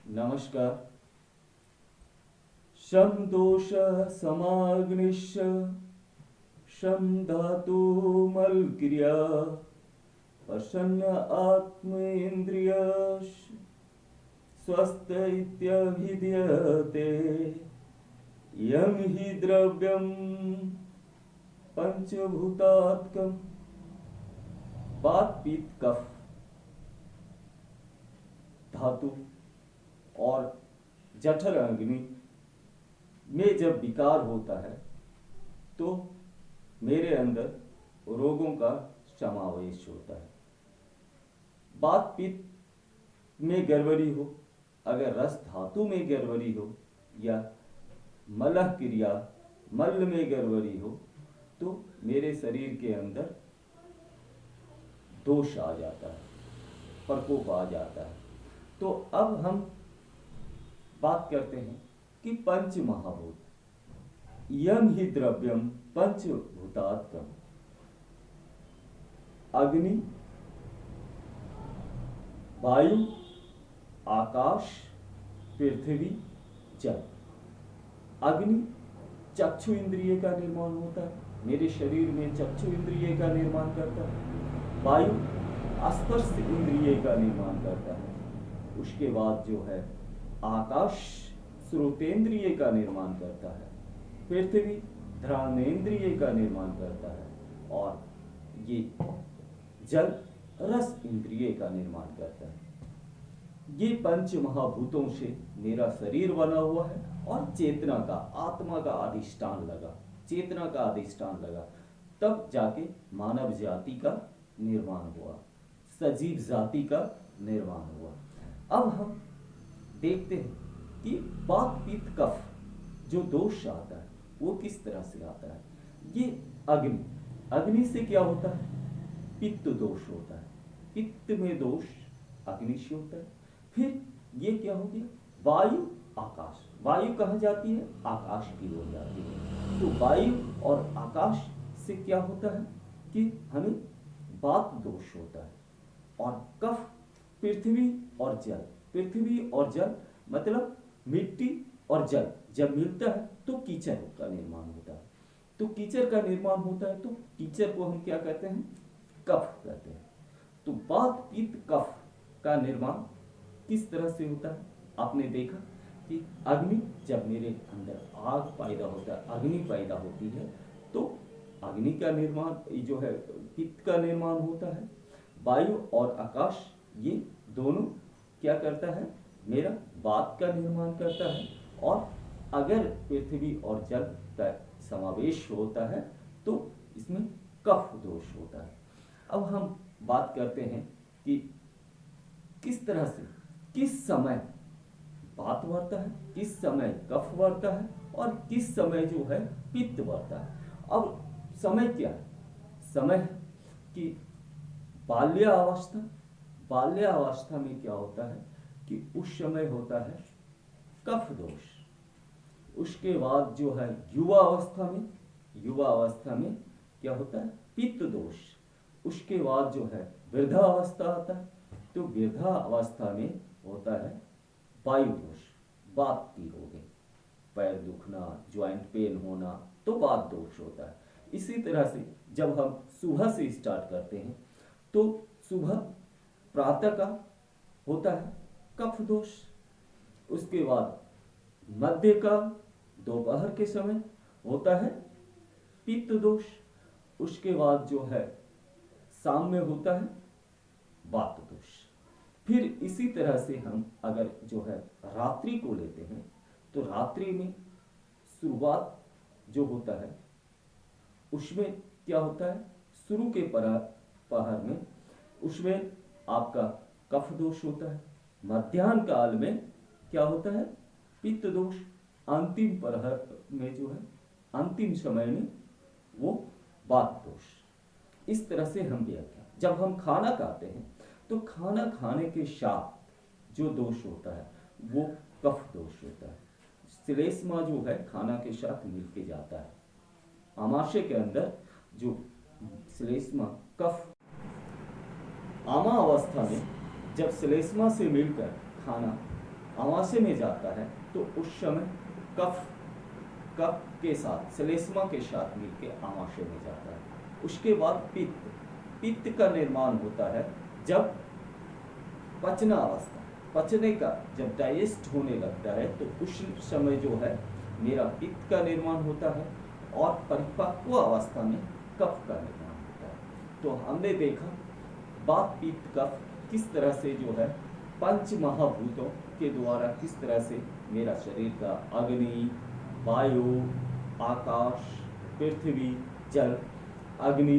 नमस्कार। शं दोष समाग्निश्च शं धातु मलक्रिया प्रसन्न आत्मेन्द्रिय स्वस्थ इत्यभिधीयते। यं हि द्रव्यं पंचभूतात्मकं वात पित्त कफ धातु और जठर अग्नि में जब विकार होता है तो मेरे अंदर रोगों का समावेश होता है। वात पित्त में गड़बड़ी हो, अगर रस धातु में गड़बड़ी हो या मलह क्रिया मल में गड़बड़ी हो तो मेरे शरीर के अंदर दोष आ जाता है, प्रकोप आ जाता है। तो अब हम बात करते हैं कि पंच महाभूत यम ही द्रव्यम पंचभूतात्मकम् अग्नि, वायु, आकाश, पृथ्वी, जल। अग्नि चक्षु इंद्रिय का निर्माण होता है, मेरे शरीर में चक्षु इंद्रिय का निर्माण करता है। वायु स्पर्श इंद्रिय का निर्माण करता है। उसके बाद जो है आकाश श्रोतेंद्रिय का निर्माण करता है। पृथ्वी घ्राणेन्द्रिय का निर्माण करता है और ये जल रस इंद्रिय का निर्माण करता है। ये पंच महाभूतों से मेरा शरीर बना हुआ है और चेतना का, आत्मा का अधिष्ठान लगा, चेतना का अधिष्ठान लगा, तब जाके मानव जाति का निर्माण हुआ, सजीव जाति का निर्माण हुआ। अब हम देखते हैं कि वात पित्त कफ जो दोष आता है वो किस तरह से आता है। ये अग्नि से क्या होता है? पित्त दोष होता है। पित्त में दोष अग्नि से होता है। फिर ये क्या हो गया? वायु, आकाश। वायु कहाँ जाती है? आकाश की ओर जाती है। तो वायु और आकाश से क्या होता है कि हमें वात दोष होता है। और कफ पृथ्वी और जल। पृथ्वी और जल मतलब मिट्टी और जल जब मिलता है तो कीचड़ का निर्माण होता है। तो कीचड़ का निर्माण होता है तो कीचड़ को हम क्या कहते हैं? कफ कहते हैं। तो वात पित्त कफ का निर्माण किस तरह से होता है? आपने देखा कि अग्नि, जब मेरे अंदर आग पैदा होता है, अग्नि पैदा होती है तो अग्नि का निर्माण जो है पित्त का निर्माण होता है। वायु और आकाश ये दोनों क्या करता है? मेरा वात का निर्माण करता है। और अगर पृथ्वी और जल का समावेश होता है तो इसमें कफ दोष होता है। अब हम बात करते हैं कि किस तरह से, किस समय वात बढ़ता है, किस समय कफ बढ़ता है और किस समय जो है पित्त बढ़ता है। अब समय क्या है? समय की बाल्यावस्था में क्या होता है कि उस समय होता है कफ दोष। उसके बाद जो है युवा अवस्था में क्या होता है? पित्त दोष। उसके बाद जो है वृद्धावस्था आता है तो वृद्धावस्था में होता है वायु दोष, वात की रोग, पैर दुखना, ज्वाइंट पेन होना, तो वात दोष होता है। इसी तरह से जब हम सुबह से स्टार्ट करते हैं तो सुबह प्रातः का होता है कफ दोष। उसके बाद मध्य का, दोपहर के समय होता है पित्त दोष। उसके बाद जो है शाम में होता है वात दोष। फिर इसी तरह से हम अगर जो है रात्रि को लेते हैं तो रात्रि में शुरुआत जो होता है उसमें क्या होता है? शुरू के पहर में उसमें आपका कफ दोष होता है। मध्याह्न काल में क्या होता है? पित्त दोष। अंतिम पहर में जो है, अंतिम समय में वो वात दोष। इस तरह से हम व्याख्या। जब हम खाना खाते हैं तो खाना खाने के साथ जो दोष होता है वो कफ दोष होता है। श्लेष्मा जो है खाना के साथ मिलके जाता है। आमाशय के अंदर जो श्लेष्मा कफ, आमा अवस्था में जब श्लेष्मा से मिलकर खाना आमाशय में जाता है तो उस समय कफ कफ के साथ श्लेष्मा के साथ मिलकर आमाशय में जाता है। उसके बाद पित्त, पित्त का निर्माण होता है जब पचना अवस्था, पचने का जब डाइजेस्ट होने लगता है तो उस समय जो है मेरा पित्त का निर्माण होता है और परिपक्व अवस्था में कफ का निर्माण होता है। तो हमने देखा वात पित्त कफ किस तरह से जो है पंच महाभूतों के द्वारा किस तरह से मेरा शरीर का अग्नि, वायु, आकाश, पृथ्वी, जल, अग्नि